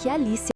que Alice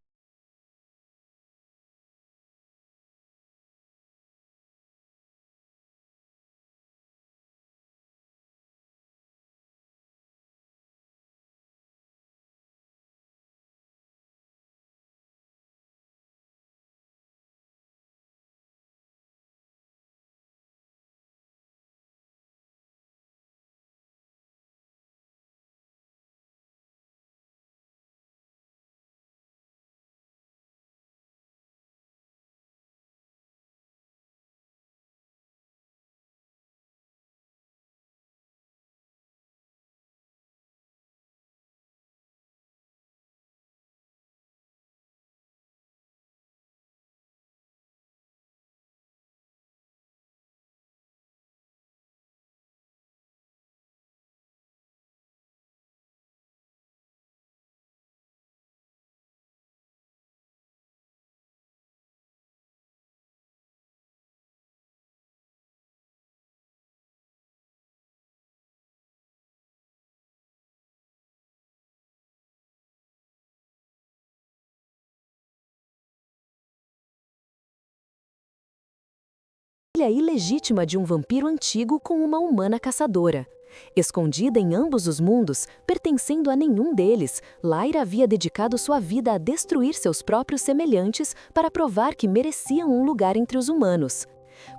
filha ilegítima de um vampiro antigo com uma humana caçadora. Escondida em ambos os mundos, pertencendo a nenhum deles, Lyra havia dedicado sua vida a destruir seus próprios semelhantes para provar que mereciam um lugar entre os humanos.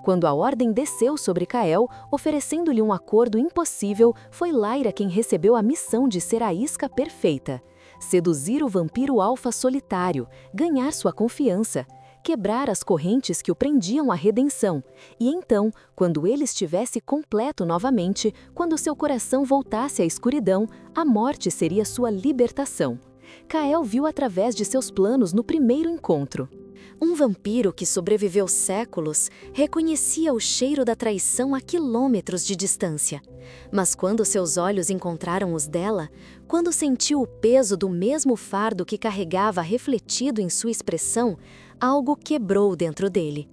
Quando a Ordem desceu sobre Kael, oferecendo-lhe um acordo impossível, foi Lyra quem recebeu a missão de ser a isca perfeita. Seduzir o vampiro alfa solitário, ganhar sua confiança, quebrar as correntes que o prendiam à redenção, e então, quando ele estivesse completo novamente, quando seu coração voltasse à escuridão, a morte seria sua libertação. Kael viu através de seus planos no primeiro encontro. Um vampiro que sobreviveu séculos reconhecia o cheiro da traição a quilômetros de distância. Mas quando seus olhos encontraram os dela, quando sentiu o peso do mesmo fardo que carregava refletido em sua expressão, algo quebrou dentro dele.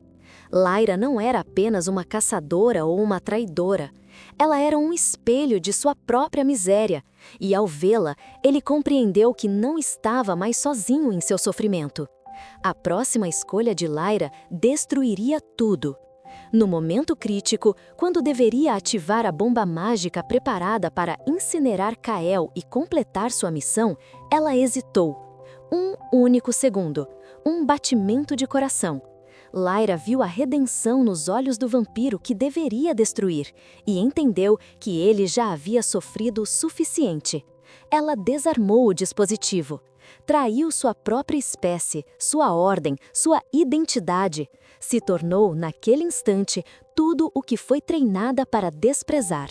Lyra não era apenas uma caçadora ou uma traidora. Ela era um espelho de sua própria miséria, e ao vê-la, ele compreendeu que não estava mais sozinho em seu sofrimento. A próxima escolha de Lyra destruiria tudo. No momento crítico, quando deveria ativar a bomba mágica preparada para incinerar Kael e completar sua missão, ela hesitou. Um único segundo. Um batimento de coração. Lyra viu a redenção nos olhos do vampiro que deveria destruir e entendeu que ele já havia sofrido o suficiente. Ela desarmou o dispositivo. Traiu sua própria espécie, sua ordem, sua identidade. Se tornou, naquele instante, tudo o que foi treinada para desprezar.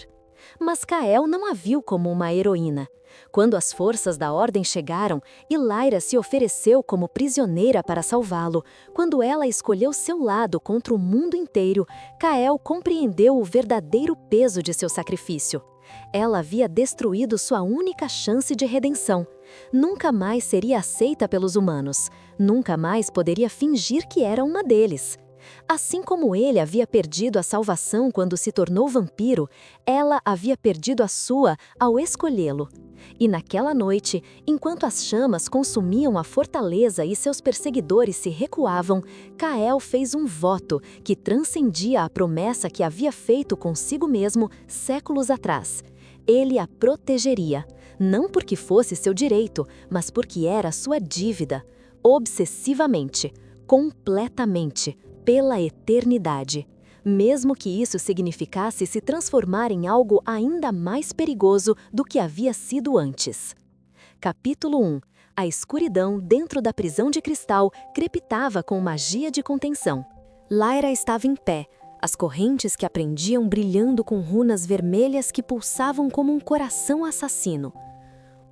Mas Kael não a viu como uma heroína. Quando as forças da Ordem chegaram e Lyra se ofereceu como prisioneira para salvá-lo, quando ela escolheu seu lado contra o mundo inteiro, Kael compreendeu o verdadeiro peso de seu sacrifício. Ela havia destruído sua única chance de redenção. Nunca mais seria aceita pelos humanos. Nunca mais poderia fingir que era uma deles. Assim como ele havia perdido a salvação quando se tornou vampiro, ela havia perdido a sua ao escolhê-lo. E naquela noite, enquanto as chamas consumiam a fortaleza e seus perseguidores se recuavam, Kael fez um voto que transcendia a promessa que havia feito consigo mesmo séculos atrás. Ele a protegeria, não porque fosse seu direito, mas porque era sua dívida, obsessivamente, completamente, pela eternidade, mesmo que isso significasse se transformar em algo ainda mais perigoso do que havia sido antes. Capítulo 1. A escuridão dentro da prisão de cristal crepitava com magia de contenção. Lyra estava em pé, as correntes que a prendiam brilhando com runas vermelhas que pulsavam como um coração assassino.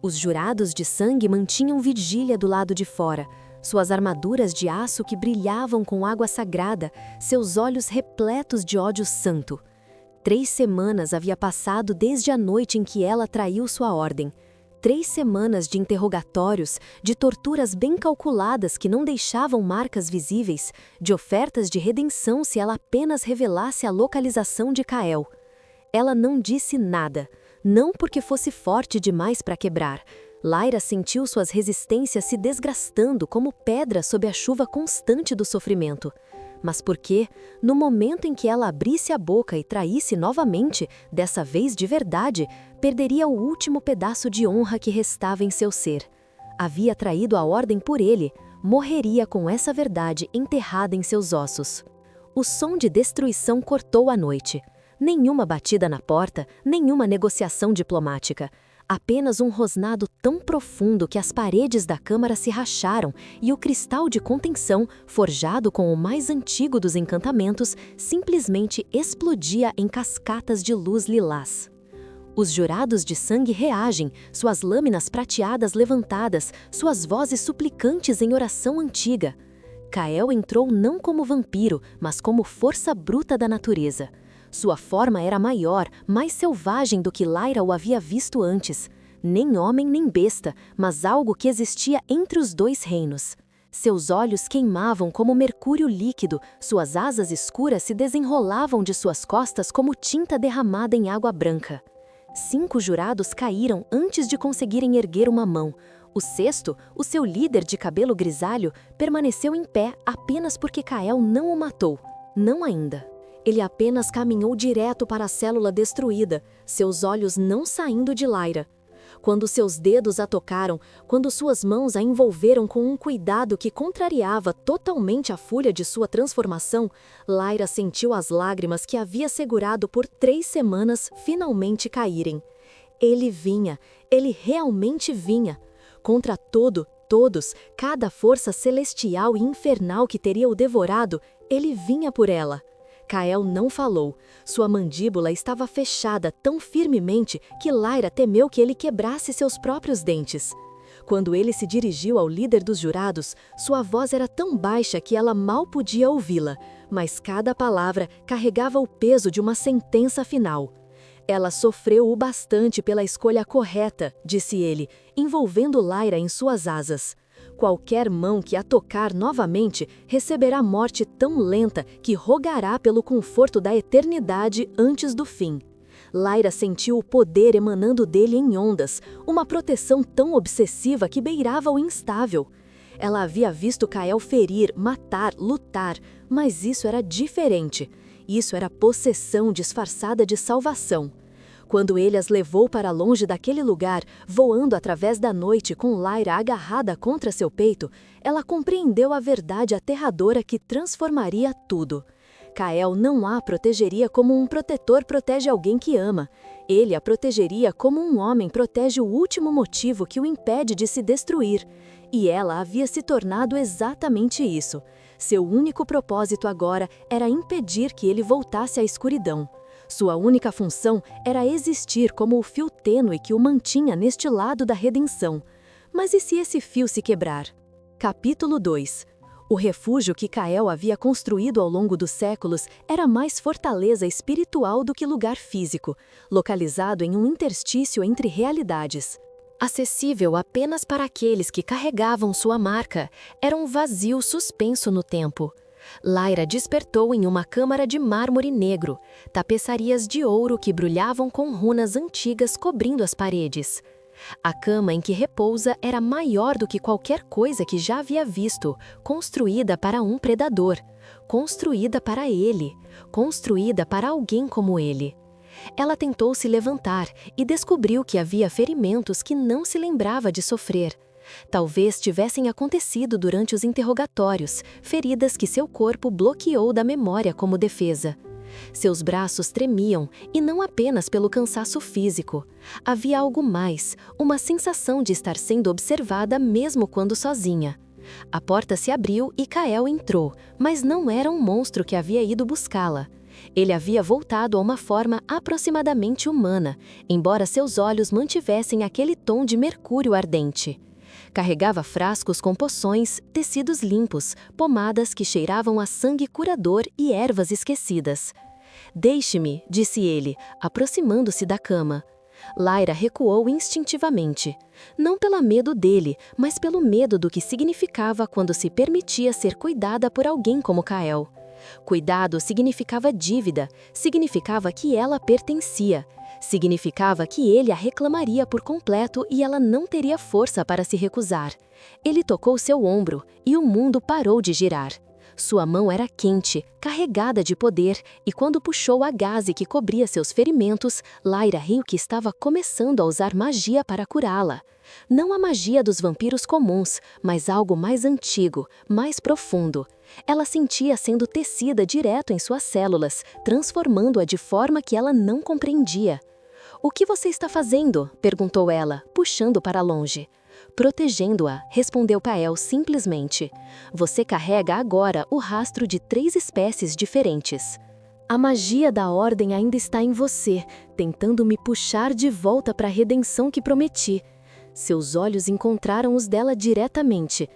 Os jurados de sangue mantinham vigília do lado de fora, suas armaduras de aço que brilhavam com água sagrada, seus olhos repletos de ódio santo. 3 semanas havia passado desde a noite em que ela traiu sua ordem. 3 semanas de interrogatórios, de torturas bem calculadas que não deixavam marcas visíveis, de ofertas de redenção se ela apenas revelasse a localização de Kael. Ela não disse nada, não porque fosse forte demais para quebrar, Lyra sentiu suas resistências se desgastando como pedra sob a chuva constante do sofrimento. Mas por quê? No momento em que ela abrisse a boca e traísse novamente, dessa vez de verdade, perderia o último pedaço de honra que restava em seu ser. Havia traído a ordem por ele, morreria com essa verdade enterrada em seus ossos. O som de destruição cortou a noite. Nenhuma batida na porta, nenhuma negociação diplomática. Apenas um rosnado tão profundo que as paredes da câmara se racharam e o cristal de contenção, forjado com o mais antigo dos encantamentos, simplesmente explodia em cascatas de luz lilás. Os jurados de sangue reagem, suas lâminas prateadas levantadas, suas vozes suplicantes em oração antiga. Kael entrou não como vampiro, mas como força bruta da natureza. Sua forma era maior, mais selvagem do que Lyra o havia visto antes. Nem homem nem besta, mas algo que existia entre os dois reinos. Seus olhos queimavam como mercúrio líquido, suas asas escuras se desenrolavam de suas costas como tinta derramada em água branca. 5 jurados caíram antes de conseguirem erguer uma mão. O sexto, o seu líder de cabelo grisalho, permaneceu em pé apenas porque Kael não o matou. Não ainda. Ele apenas caminhou direto para a célula destruída, seus olhos não saindo de Lyra. Quando seus dedos a tocaram, quando suas mãos a envolveram com um cuidado que contrariava totalmente a fúria de sua transformação, Lyra sentiu as lágrimas que havia segurado por 3 semanas finalmente caírem. Ele vinha, ele realmente vinha. Contra todos, cada força celestial e infernal que teria o devorado, ele vinha por ela. Kael não falou. Sua mandíbula estava fechada tão firmemente que Lyra temeu que ele quebrasse seus próprios dentes. Quando ele se dirigiu ao líder dos jurados, sua voz era tão baixa que ela mal podia ouvi-la, mas cada palavra carregava o peso de uma sentença final. Ela sofreu o bastante pela escolha correta, disse ele, envolvendo Lyra em suas asas. Qualquer mão que a tocar novamente receberá morte tão lenta que rogará pelo conforto da eternidade antes do fim. Lyra sentiu o poder emanando dele em ondas, uma proteção tão obsessiva que beirava o instável. Ela havia visto Kael ferir, matar, lutar, mas isso era diferente. Isso era possessão disfarçada de salvação. Quando ele as levou para longe daquele lugar, voando através da noite com Lyra agarrada contra seu peito, ela compreendeu a verdade aterradora que transformaria tudo. Kael não a protegeria como um protetor protege alguém que ama. Ele a protegeria como um homem protege o último motivo que o impede de se destruir. E ela havia se tornado exatamente isso. Seu único propósito agora era impedir que ele voltasse à escuridão. Sua única função era existir como o fio tênue que o mantinha neste lado da redenção. Mas e se esse fio se quebrar? Capítulo 2. O refúgio que Kael havia construído ao longo dos séculos era mais fortaleza espiritual do que lugar físico, localizado em um interstício entre realidades. Acessível apenas para aqueles que carregavam sua marca, era um vazio suspenso no tempo. Lyra despertou em uma câmara de mármore negro, tapeçarias de ouro que brilhavam com runas antigas cobrindo as paredes. A cama em que repousa era maior do que qualquer coisa que já havia visto, construída para um predador, construída para ele, construída para alguém como ele. Ela tentou se levantar e descobriu que havia ferimentos que não se lembrava de sofrer. Talvez tivessem acontecido durante os interrogatórios, feridas que seu corpo bloqueou da memória como defesa. Seus braços tremiam, e não apenas pelo cansaço físico. Havia algo mais, uma sensação de estar sendo observada mesmo quando sozinha. A porta se abriu e Kael entrou, mas não era um monstro que havia ido buscá-la. Ele havia voltado a uma forma aproximadamente humana, embora seus olhos mantivessem aquele tom de mercúrio ardente. Carregava frascos com poções, tecidos limpos, pomadas que cheiravam a sangue curador e ervas esquecidas. "Deixe-me", disse ele, aproximando-se da cama. Lyra recuou instintivamente. Não pelo medo dele, mas pelo medo do que significava quando se permitia ser cuidada por alguém como Kael. Cuidado significava dívida, significava que ela pertencia. Significava que ele a reclamaria por completo e ela não teria força para se recusar. Ele tocou seu ombro e o mundo parou de girar. Sua mão era quente, carregada de poder, e quando puxou a gaze que cobria seus ferimentos, Lyra riu que estava começando a usar magia para curá-la. Não a magia dos vampiros comuns, mas algo mais antigo, mais profundo. Ela sentia sendo tecida direto em suas células, transformando-a de forma que ela não compreendia. "O que você está fazendo?", perguntou ela, puxando para longe. "Protegendo-a", respondeu Kael simplesmente. "Você carrega agora o rastro de 3 espécies diferentes. A magia da Ordem ainda está em você, tentando me puxar de volta para a redenção que prometi." Seus olhos encontraram os dela diretamente.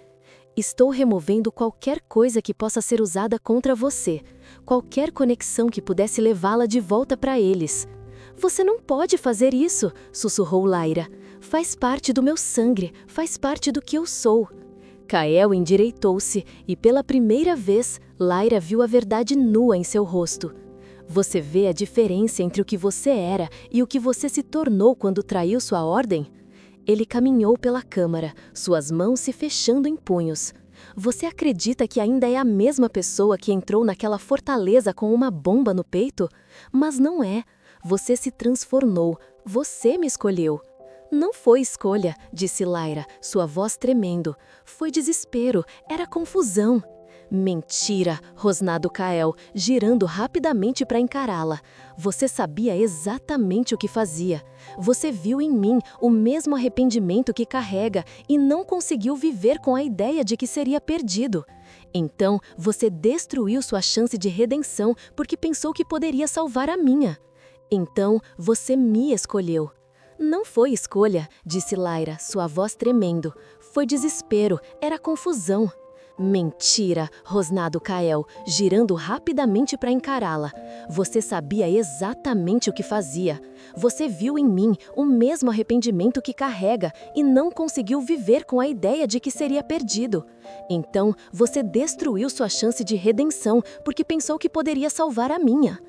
"Estou removendo qualquer coisa que possa ser usada contra você, qualquer conexão que pudesse levá-la de volta para eles." "Você não pode fazer isso", sussurrou Lyra. "Faz parte do meu sangue, faz parte do que eu sou." Kael endireitou-se e pela primeira vez, Lyra viu a verdade nua em seu rosto. "Você vê a diferença entre o que você era e o que você se tornou quando traiu sua ordem?" Ele caminhou pela câmara, suas mãos se fechando em punhos. "Você acredita que ainda é a mesma pessoa que entrou naquela fortaleza com uma bomba no peito? Mas não é. Você se transformou. Você me escolheu." "Não foi escolha", disse Lyra, sua voz tremendo. "Foi desespero. Era confusão." "Mentira", rosnado Kael, girando rapidamente para encará-la. "Você sabia exatamente o que fazia. Você viu em mim o mesmo arrependimento que carrega e não conseguiu viver com a ideia de que seria perdido. Então, você destruiu sua chance de redenção porque pensou que poderia salvar a minha. Então, você me escolheu." "Não foi escolha", disse Lyra, sua voz tremendo. "Foi desespero, era confusão." "Mentira", rosnado Kael, girando rapidamente para encará-la. "Você sabia exatamente o que fazia. Você viu em mim o mesmo arrependimento que carrega e não conseguiu viver com a ideia de que seria perdido. Então, você destruiu sua chance de redenção porque pensou que poderia salvar a minha."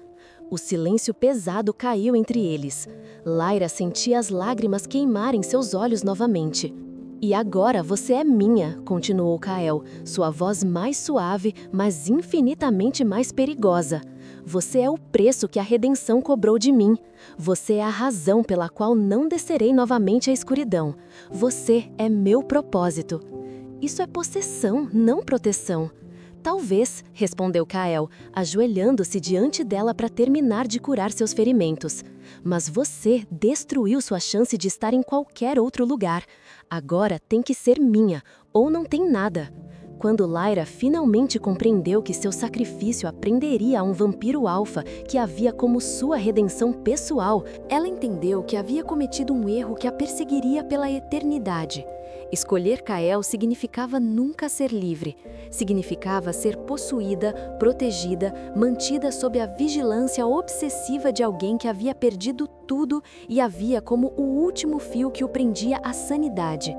O silêncio pesado caiu entre eles. Lyra sentia as lágrimas queimarem seus olhos novamente. "E agora você é minha", continuou Kael, sua voz mais suave, mas infinitamente mais perigosa. "Você é o preço que a redenção cobrou de mim. Você é a razão pela qual não descerei novamente à escuridão. Você é meu propósito." "Isso é possessão, não proteção." "Talvez", respondeu Kael, ajoelhando-se diante dela para terminar de curar seus ferimentos. "Mas você destruiu sua chance de estar em qualquer outro lugar. Agora tem que ser minha, ou não tem nada." Quando Lyra finalmente compreendeu que seu sacrifício a prenderia a um vampiro alfa que havia como sua redenção pessoal, ela entendeu que havia cometido um erro que a perseguiria pela eternidade. Escolher Kael significava nunca ser livre. Significava ser possuída, protegida, mantida sob a vigilância obsessiva de alguém que havia perdido tudo e havia como o último fio que o prendia à sanidade.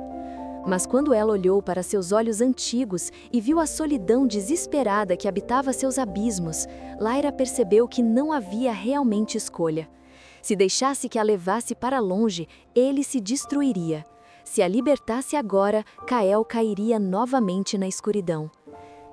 Mas quando ela olhou para seus olhos antigos e viu a solidão desesperada que habitava seus abismos, Lyra percebeu que não havia realmente escolha. Se deixasse que a levasse para longe, ele se destruiria. Se a libertasse agora, Kael cairia novamente na escuridão.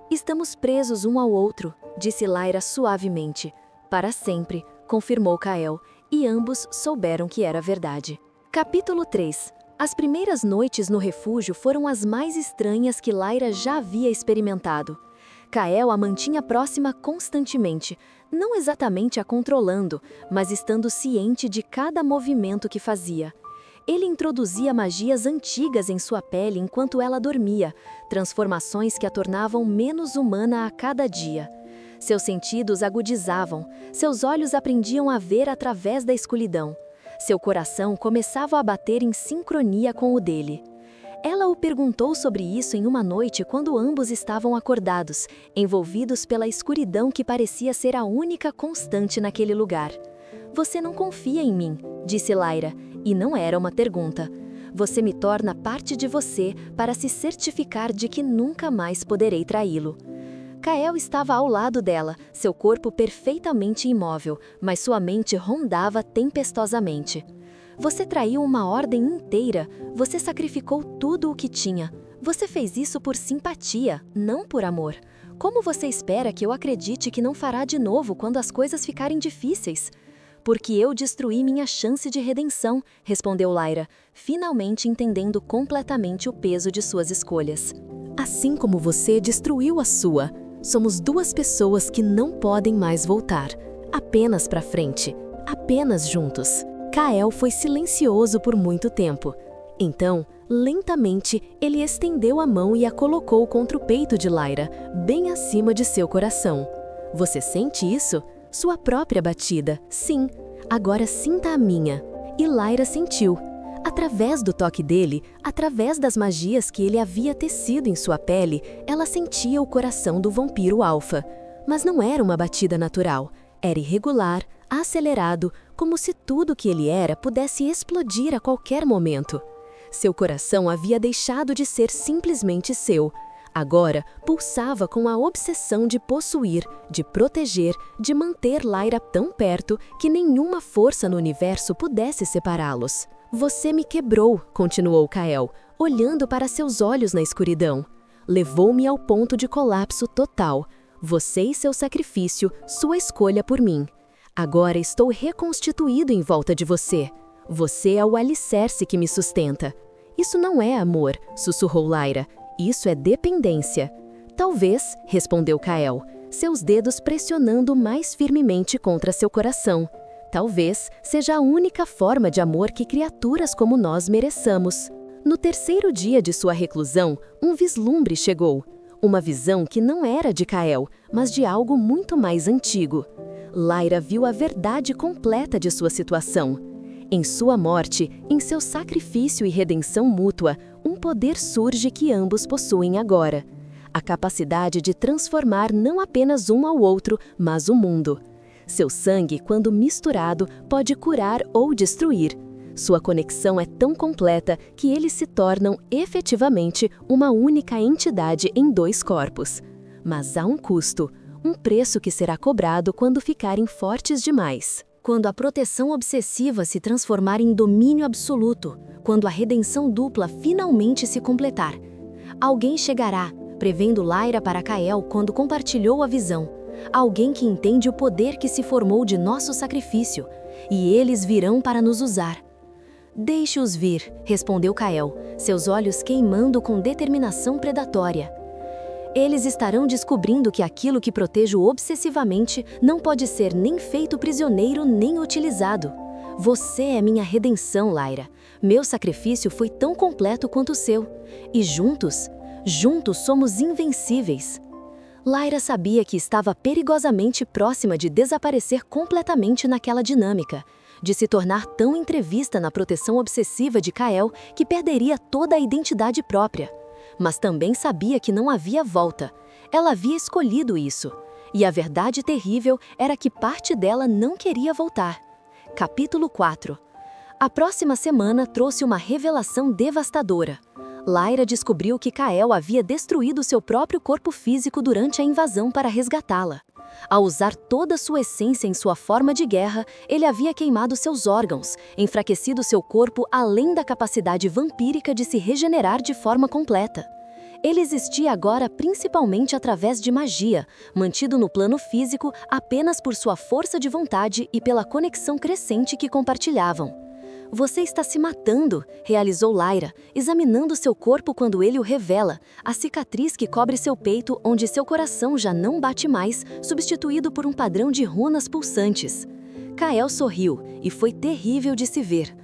"Estamos presos um ao outro", disse Lyra suavemente. "Para sempre", confirmou Kael, e ambos souberam que era verdade. Capítulo 3. As primeiras noites no refúgio foram as mais estranhas que Lyra já havia experimentado. Kael a mantinha próxima constantemente, não exatamente a controlando, mas estando ciente de cada movimento que fazia. Ele introduzia magias antigas em sua pele enquanto ela dormia, transformações que a tornavam menos humana a cada dia. Seus sentidos agudizavam, seus olhos aprendiam a ver através da escuridão. Seu coração começava a bater em sincronia com o dele. Ela o perguntou sobre isso em uma noite quando ambos estavam acordados, envolvidos pela escuridão que parecia ser a única constante naquele lugar. "Você não confia em mim", disse Lyra, e não era uma pergunta. "Você me torna parte de você para se certificar de que nunca mais poderei traí-lo." Kael estava ao lado dela, seu corpo perfeitamente imóvel, mas sua mente rondava tempestosamente. Você traiu uma ordem inteira, você sacrificou tudo o que tinha. Você fez isso por simpatia, não por amor. Como você espera que eu acredite que não fará de novo quando as coisas ficarem difíceis? Porque eu destruí minha chance de redenção, respondeu Lyra, finalmente entendendo completamente o peso de suas escolhas. Assim como você destruiu a sua, somos duas pessoas que não podem mais voltar. Apenas para frente, apenas juntos. Kael foi silencioso por muito tempo. Então, lentamente, ele estendeu a mão e a colocou contra o peito de Lyra, bem acima de seu coração. Você sente isso? Sua própria batida, sim. Agora sinta a minha. E Lyra sentiu. Através do toque dele, através das magias que ele havia tecido em sua pele, ela sentia o coração do vampiro alfa. Mas não era uma batida natural. Era irregular, acelerado, como se tudo que ele era pudesse explodir a qualquer momento. Seu coração havia deixado de ser simplesmente seu. Agora, pulsava com a obsessão de possuir, de proteger, de manter Lyra tão perto que nenhuma força no universo pudesse separá-los. Você me quebrou, continuou Kael, olhando para seus olhos na escuridão. Levou-me ao ponto de colapso total. Você e seu sacrifício, sua escolha por mim. Agora estou reconstituído em volta de você. Você é o alicerce que me sustenta. Isso não é amor, sussurrou Lyra. Isso é dependência. Talvez, respondeu Kael, seus dedos pressionando mais firmemente contra seu coração. Talvez seja a única forma de amor que criaturas como nós mereçamos. No terceiro dia de sua reclusão, um vislumbre chegou. Uma visão que não era de Kael, mas de algo muito mais antigo. Lyra viu a verdade completa de sua situação. Em sua morte, em seu sacrifício e redenção mútua, um poder surge que ambos possuem agora. A capacidade de transformar não apenas um ao outro, mas o mundo. Seu sangue, quando misturado, pode curar ou destruir. Sua conexão é tão completa que eles se tornam, efetivamente, uma única entidade em dois corpos. Mas há um custo, um preço que será cobrado quando ficarem fortes demais. Quando a proteção obsessiva se transformar em domínio absoluto, quando a redenção dupla finalmente se completar. Alguém chegará, prevendo Lyra para Kael quando compartilhou a visão. Alguém que entende o poder que se formou de nosso sacrifício, e eles virão para nos usar. Deixe-os vir, respondeu Kael, seus olhos queimando com determinação predatória. Eles estarão descobrindo que aquilo que protejo obsessivamente não pode ser nem feito prisioneiro nem utilizado. Você é minha redenção, Lyra. Meu sacrifício foi tão completo quanto o seu. E juntos somos invencíveis. Lyra sabia que estava perigosamente próxima de desaparecer completamente naquela dinâmica, de se tornar tão entrevista na proteção obsessiva de Kael que perderia toda a identidade própria. Mas também sabia que não havia volta. Ela havia escolhido isso. E a verdade terrível era que parte dela não queria voltar. Capítulo 4. A próxima semana trouxe uma revelação devastadora. Lyra descobriu que Kael havia destruído seu próprio corpo físico durante a invasão para resgatá-la. Ao usar toda sua essência em sua forma de guerra, ele havia queimado seus órgãos, enfraquecido seu corpo além da capacidade vampírica de se regenerar de forma completa. Ele existia agora principalmente através de magia, mantido no plano físico apenas por sua força de vontade e pela conexão crescente que compartilhavam. Você está se matando, realizou Lyra, examinando seu corpo quando ele o revela, a cicatriz que cobre seu peito onde seu coração já não bate mais, substituído por um padrão de runas pulsantes. Kael sorriu, e foi terrível de se ver.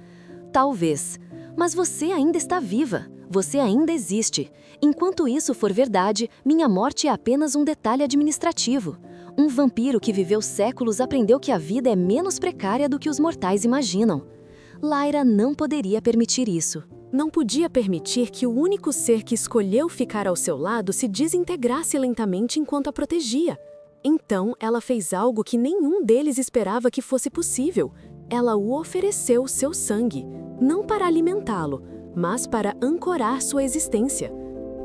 Talvez. Mas você ainda está viva. Você ainda existe. Enquanto isso for verdade, minha morte é apenas um detalhe administrativo. Um vampiro que viveu séculos aprendeu que a vida é menos precária do que os mortais imaginam. Lyra não poderia permitir isso. Não podia permitir que o único ser que escolheu ficar ao seu lado se desintegrasse lentamente enquanto a protegia. Então, ela fez algo que nenhum deles esperava que fosse possível. Ela o ofereceu seu sangue, não para alimentá-lo, mas para ancorar sua existência.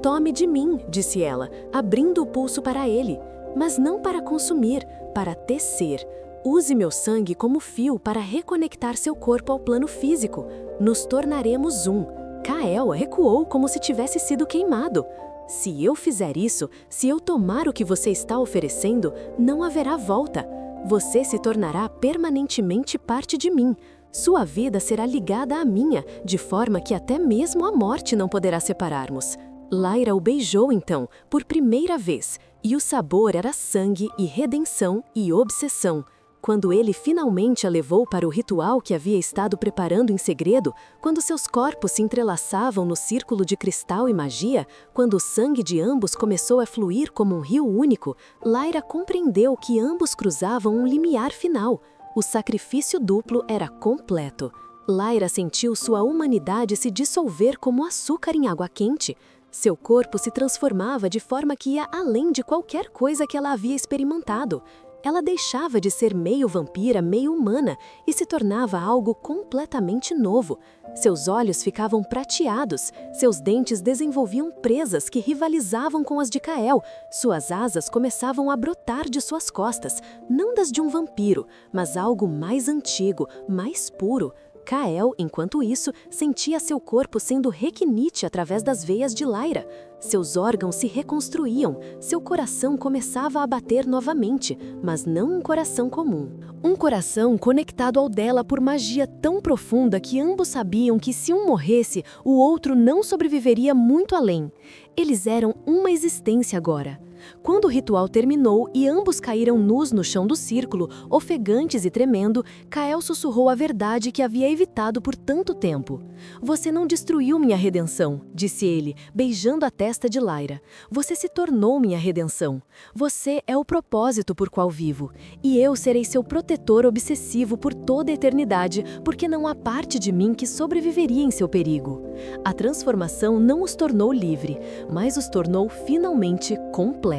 Tome de mim, disse ela, abrindo o pulso para ele, mas não para consumir, para tecer. Use meu sangue como fio para reconectar seu corpo ao plano físico. Nos tornaremos um. Kael recuou como se tivesse sido queimado. Se eu fizer isso, se eu tomar o que você está oferecendo, não haverá volta. Você se tornará permanentemente parte de mim. Sua vida será ligada à minha, de forma que até mesmo a morte não poderá separar-nos. Lyra o beijou então, por primeira vez, e o sabor era sangue e redenção e obsessão. Quando ele finalmente a levou para o ritual que havia estado preparando em segredo, quando seus corpos se entrelaçavam no círculo de cristal e magia, quando o sangue de ambos começou a fluir como um rio único, Lyra compreendeu que ambos cruzavam um limiar final. O sacrifício duplo era completo. Lyra sentiu sua humanidade se dissolver como açúcar em água quente. Seu corpo se transformava de forma que ia além de qualquer coisa que ela havia experimentado. Ela deixava de ser meio vampira, meio humana, e se tornava algo completamente novo. Seus olhos ficavam prateados, seus dentes desenvolviam presas que rivalizavam com as de Kael. Suas asas começavam a brotar de suas costas, não das de um vampiro, mas algo mais antigo, mais puro. Kael, enquanto isso, sentia seu corpo sendo requinite através das veias de Lyra. Seus órgãos se reconstruíam, seu coração começava a bater novamente, mas não um coração comum. Um coração conectado ao dela por magia tão profunda que ambos sabiam que se um morresse, o outro não sobreviveria muito além. Eles eram uma existência agora. Quando o ritual terminou e ambos caíram nus no chão do círculo, ofegantes e tremendo, Kael sussurrou a verdade que havia evitado por tanto tempo. Você não destruiu minha redenção, disse ele, beijando a testa de Lyra. Você se tornou minha redenção. Você é o propósito por qual vivo. E eu serei seu protetor obsessivo por toda a eternidade, porque não há parte de mim que sobreviveria em seu perigo. A transformação não os tornou livre, mas os tornou finalmente completos.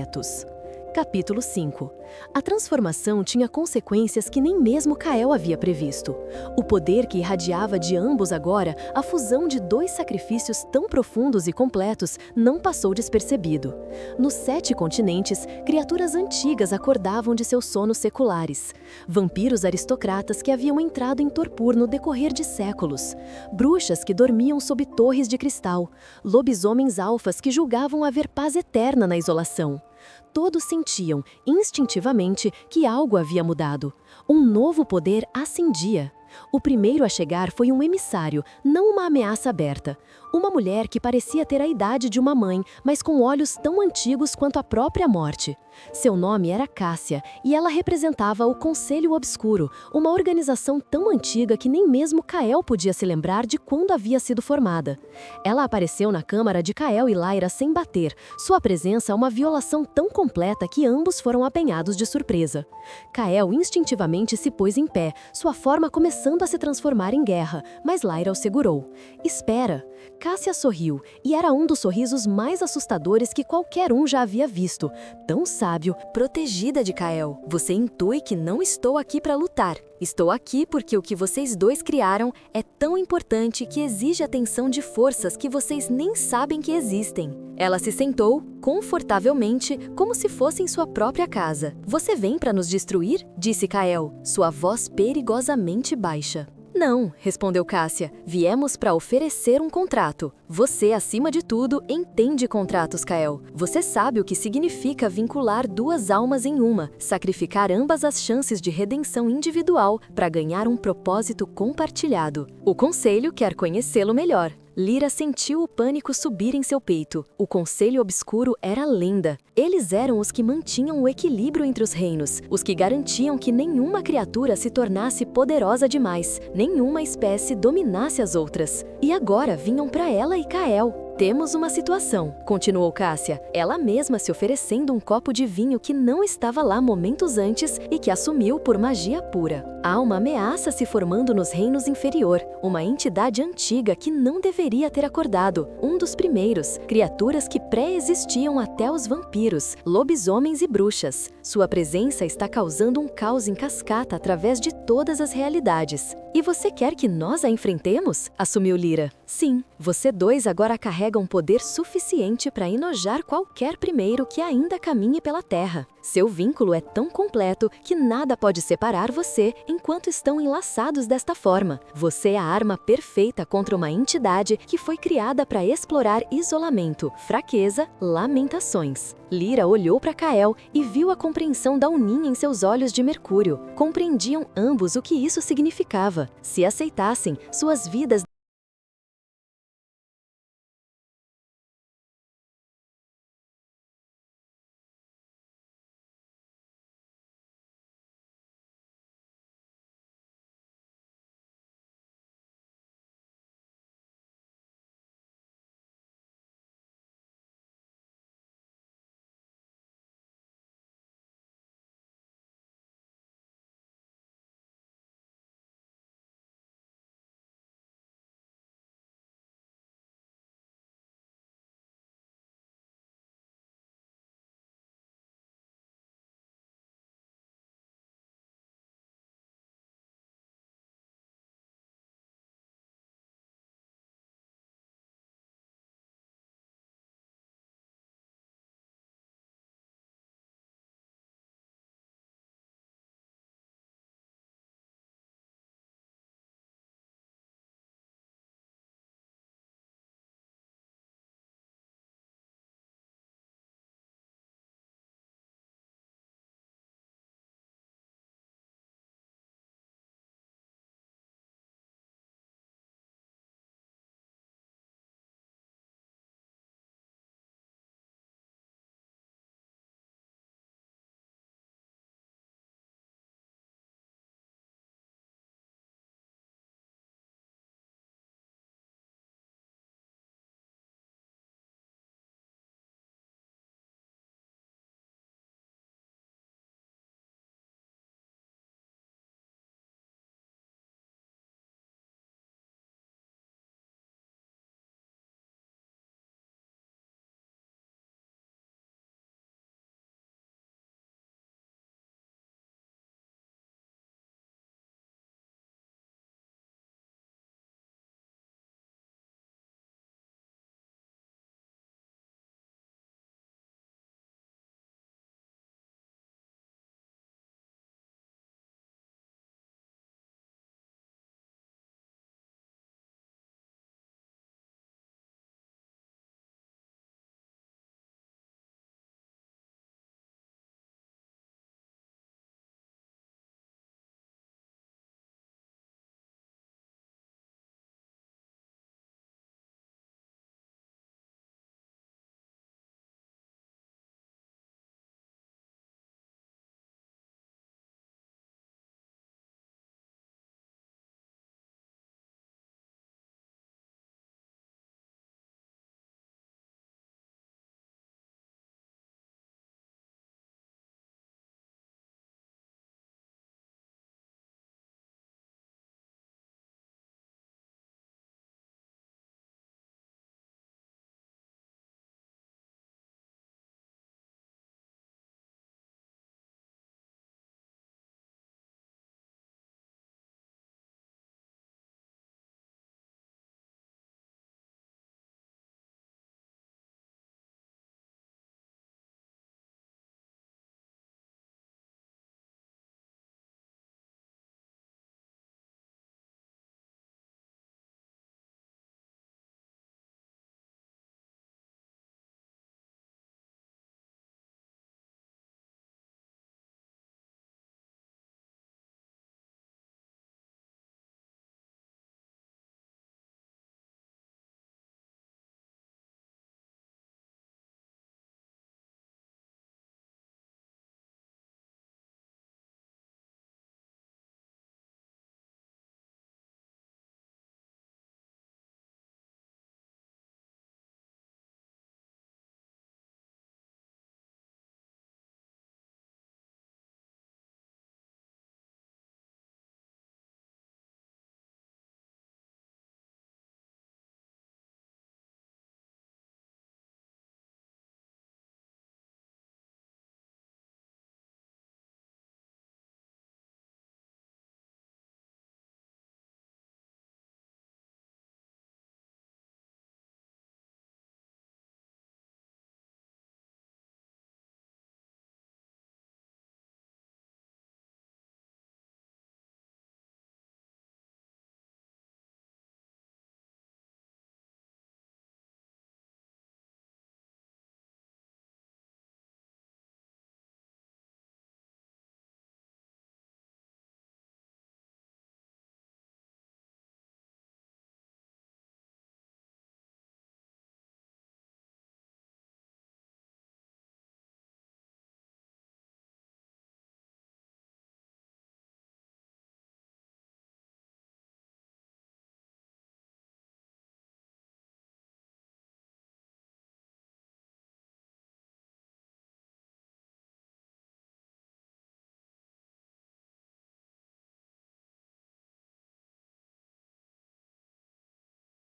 Capítulo 5. A transformação tinha consequências que nem mesmo Kael havia previsto. O poder que irradiava de ambos agora, a fusão de dois sacrifícios tão profundos e completos, não passou despercebido. Nos 7 continentes, criaturas antigas acordavam de seus sonos seculares. Vampiros aristocratas que haviam entrado em torpor no decorrer de séculos. Bruxas que dormiam sob torres de cristal. Lobisomens alfas que julgavam haver paz eterna na isolação. Todos sentiam, instintivamente, que algo havia mudado. Um novo poder ascendia. O primeiro a chegar foi um emissário, não uma ameaça aberta. Uma mulher que parecia ter a idade de uma mãe, mas com olhos tão antigos quanto a própria morte. Seu nome era Cássia, e ela representava o Conselho Obscuro, uma organização tão antiga que nem mesmo Kael podia se lembrar de quando havia sido formada. Ela apareceu na câmara de Kael e Lyra sem bater, sua presença uma violação tão completa que ambos foram apanhados de surpresa. Kael instintivamente se pôs em pé, sua forma começando a se transformar em guerra, mas Lyra o segurou. Espera! Cássia sorriu, e era um dos sorrisos mais assustadores que qualquer um já havia visto. Tão sábio, protegida de Kael. Você intui que não estou aqui para lutar. Estou aqui porque o que vocês dois criaram é tão importante que exige atenção de forças que vocês nem sabem que existem. Ela se sentou, confortavelmente, como se fosse em sua própria casa. Você vem para nos destruir? Disse Kael, sua voz perigosamente baixa. Não, respondeu Cássia. Viemos para oferecer um contrato. Você, acima de tudo, entende contratos, Kael. Você sabe o que significa vincular duas almas em uma, sacrificar ambas as chances de redenção individual para ganhar um propósito compartilhado. O Conselho quer conhecê-lo melhor. Lyra sentiu o pânico subir em seu peito. O Conselho Obscuro era lenda. Eles eram os que mantinham o equilíbrio entre os reinos, os que garantiam que nenhuma criatura se tornasse poderosa demais, nenhuma espécie dominasse as outras. E agora vinham para ela e Kael. Temos uma situação, continuou Cássia, ela mesma se oferecendo um copo de vinho que não estava lá momentos antes e que assumiu por magia pura. Há uma ameaça se formando nos reinos inferior, uma entidade antiga que não deveria ter acordado, um dos primeiros, criaturas que pré-existiam até os vampiros, lobisomens e bruxas. Sua presença está causando um caos em cascata através de todas as realidades. E você quer que nós a enfrentemos? Assumiu Lyra. Sim, você dois agora carregam carregam poder suficiente para enojar qualquer primeiro que ainda caminhe pela Terra. Seu vínculo é tão completo que nada pode separar você enquanto estão enlaçados desta forma. Você é a arma perfeita contra uma entidade que foi criada para explorar isolamento, fraqueza, lamentações. Lyra olhou para Kael e viu a compreensão da Uninha em seus olhos de mercúrio. Compreendiam ambos o que isso significava. Se aceitassem, suas vidas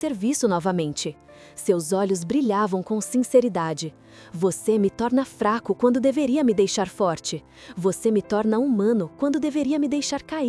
serviço novamente. Seus olhos brilhavam com sinceridade. Você me torna fraco quando deveria me deixar forte. Você me torna humano quando deveria me deixar cair.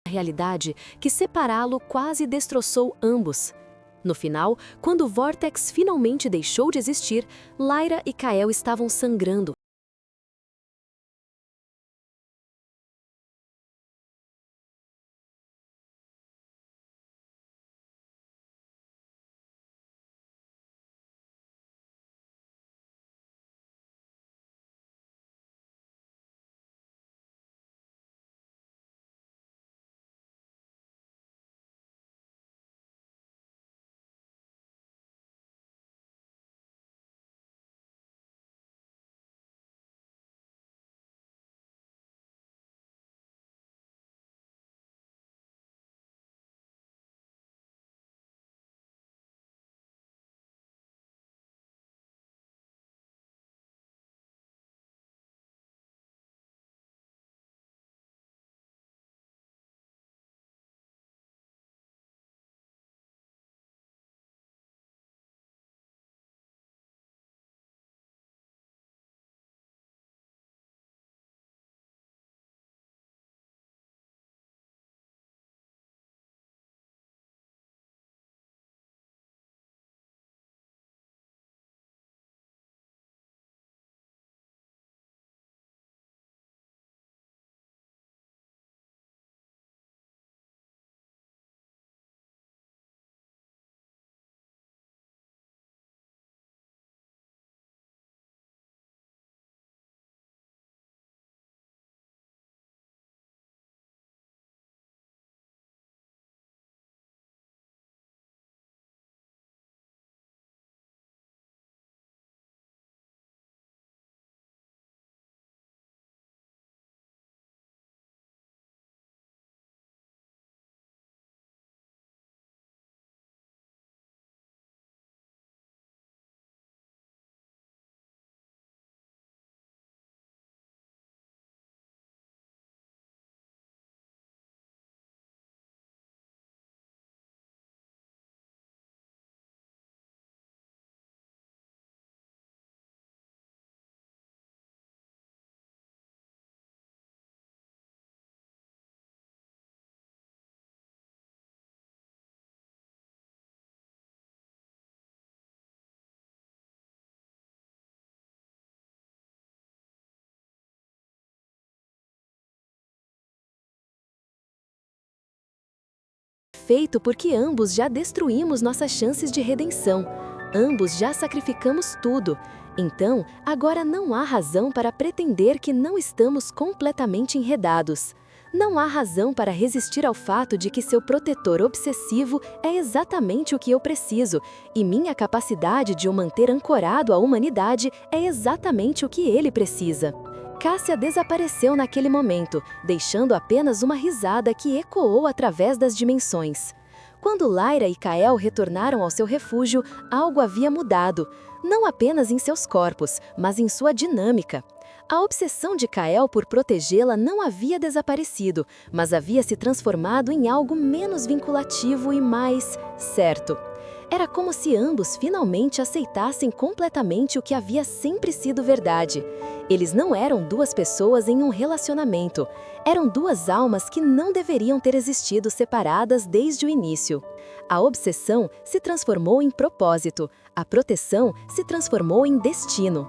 A realidade que separá-lo quase destroçou ambos. No final, quando o Vortex finalmente deixou de existir, Lyra e Kael estavam sangrando. perfeito porque ambos já destruímos nossas chances de redenção. Ambos já sacrificamos tudo. Então, agora não há razão para pretender que não estamos completamente enredados. Não há razão para resistir ao fato de que seu protetor obsessivo é exatamente o que eu preciso, e minha capacidade de o manter ancorado à humanidade é exatamente o que ele precisa. Cássia desapareceu naquele momento, deixando apenas uma risada que ecoou através das dimensões. Quando Lyra e Kael retornaram ao seu refúgio, algo havia mudado, não apenas em seus corpos, mas em sua dinâmica. A obsessão de Kael por protegê-la não havia desaparecido, mas havia se transformado em algo menos vinculativo e mais certo. Era como se ambos finalmente aceitassem completamente o que havia sempre sido verdade. Eles não eram duas pessoas em um relacionamento. Eram duas almas que não deveriam ter existido separadas desde o início. A obsessão se transformou em propósito. A proteção se transformou em destino.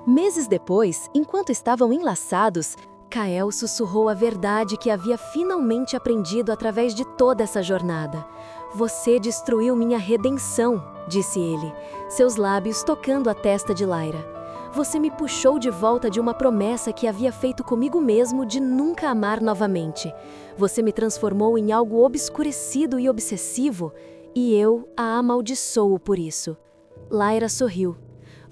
Meses depois, enquanto estavam enlaçados, Kael sussurrou a verdade que havia finalmente aprendido através de toda essa jornada. "Você destruiu minha redenção", disse ele, seus lábios tocando a testa de Lyra. "Você me puxou de volta de uma promessa que havia feito comigo mesmo de nunca amar novamente. Você me transformou em algo obscurecido e obsessivo, e eu a amaldiçoo por isso." Lyra sorriu.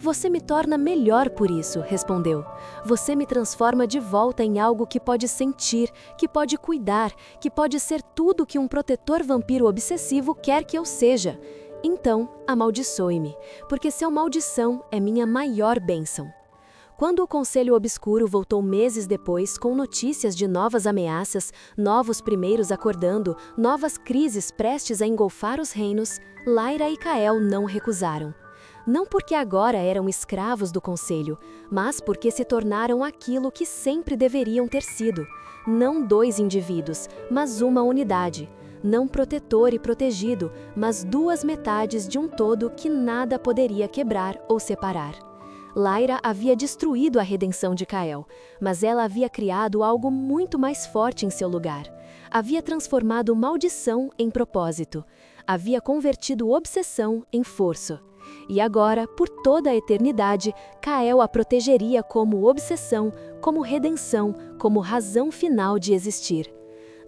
"Você me torna melhor por isso", respondeu. "Você me transforma de volta em algo que pode sentir, que pode cuidar, que pode ser tudo que um protetor vampiro obsessivo quer que eu seja. Então, amaldiçoe-me, porque seu maldição é minha maior bênção." Quando o Conselho Obscuro voltou meses depois com notícias de novas ameaças, novos primeiros acordando, novas crises prestes a engolfar os reinos, Lyra e Kael não recusaram. Não porque agora eram escravos do Conselho, mas porque se tornaram aquilo que sempre deveriam ter sido. Não dois indivíduos, mas uma unidade. Não protetor e protegido, mas duas metades de um todo que nada poderia quebrar ou separar. Lyra havia destruído a redenção de Kael, mas ela havia criado algo muito mais forte em seu lugar. Havia transformado maldição em propósito. Havia convertido obsessão em força. E agora, por toda a eternidade, Kael a protegeria como obsessão, como redenção, como razão final de existir.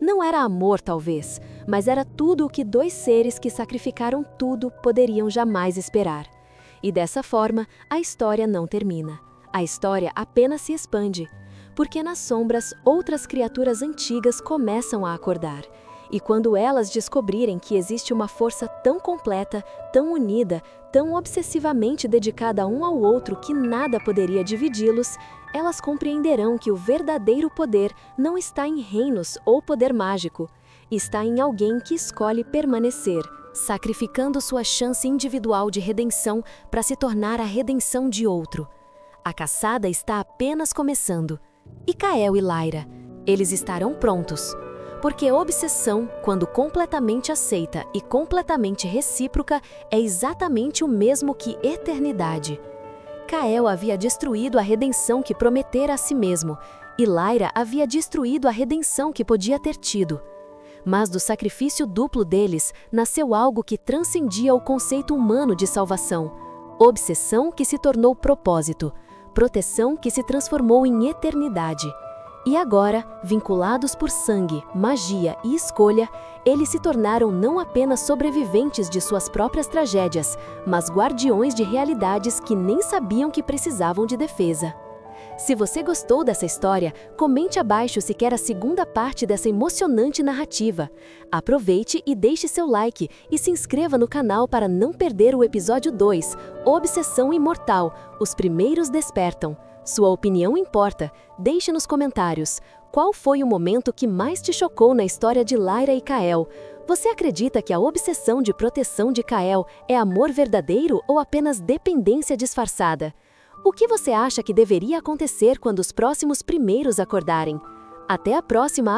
Não era amor, talvez, mas era tudo o que dois seres que sacrificaram tudo poderiam jamais esperar. E dessa forma, a história não termina. A história apenas se expande. Porque nas sombras, outras criaturas antigas começam a acordar. E quando elas descobrirem que existe uma força tão completa, tão unida, tão obsessivamente dedicada um ao outro que nada poderia dividi-los, elas compreenderão que o verdadeiro poder não está em reinos ou poder mágico. Está em alguém que escolhe permanecer, sacrificando sua chance individual de redenção para se tornar a redenção de outro. A caçada está apenas começando. E Kael e Lyra, eles estarão prontos. Porque obsessão, quando completamente aceita e completamente recíproca, é exatamente o mesmo que eternidade. Kael havia destruído a redenção que prometera a si mesmo, e Lyra havia destruído a redenção que podia ter tido. Mas do sacrifício duplo deles, nasceu algo que transcendia o conceito humano de salvação. Obsessão que se tornou propósito, proteção que se transformou em eternidade. E agora, vinculados por sangue, magia e escolha, eles se tornaram não apenas sobreviventes de suas próprias tragédias, mas guardiões de realidades que nem sabiam que precisavam de defesa. Se você gostou dessa história, comente abaixo se quer a segunda parte dessa emocionante narrativa. Aproveite e deixe seu like e se inscreva no canal para não perder o episódio 2, Obsessão Imortal, Os Primeiros Despertam. Sua opinião importa. Deixe nos comentários. Qual foi o momento que mais te chocou na história de Lyra e Kael? Você acredita que a obsessão de proteção de Kael é amor verdadeiro ou apenas dependência disfarçada? O que você acha que deveria acontecer quando os próximos primeiros acordarem? Até a próxima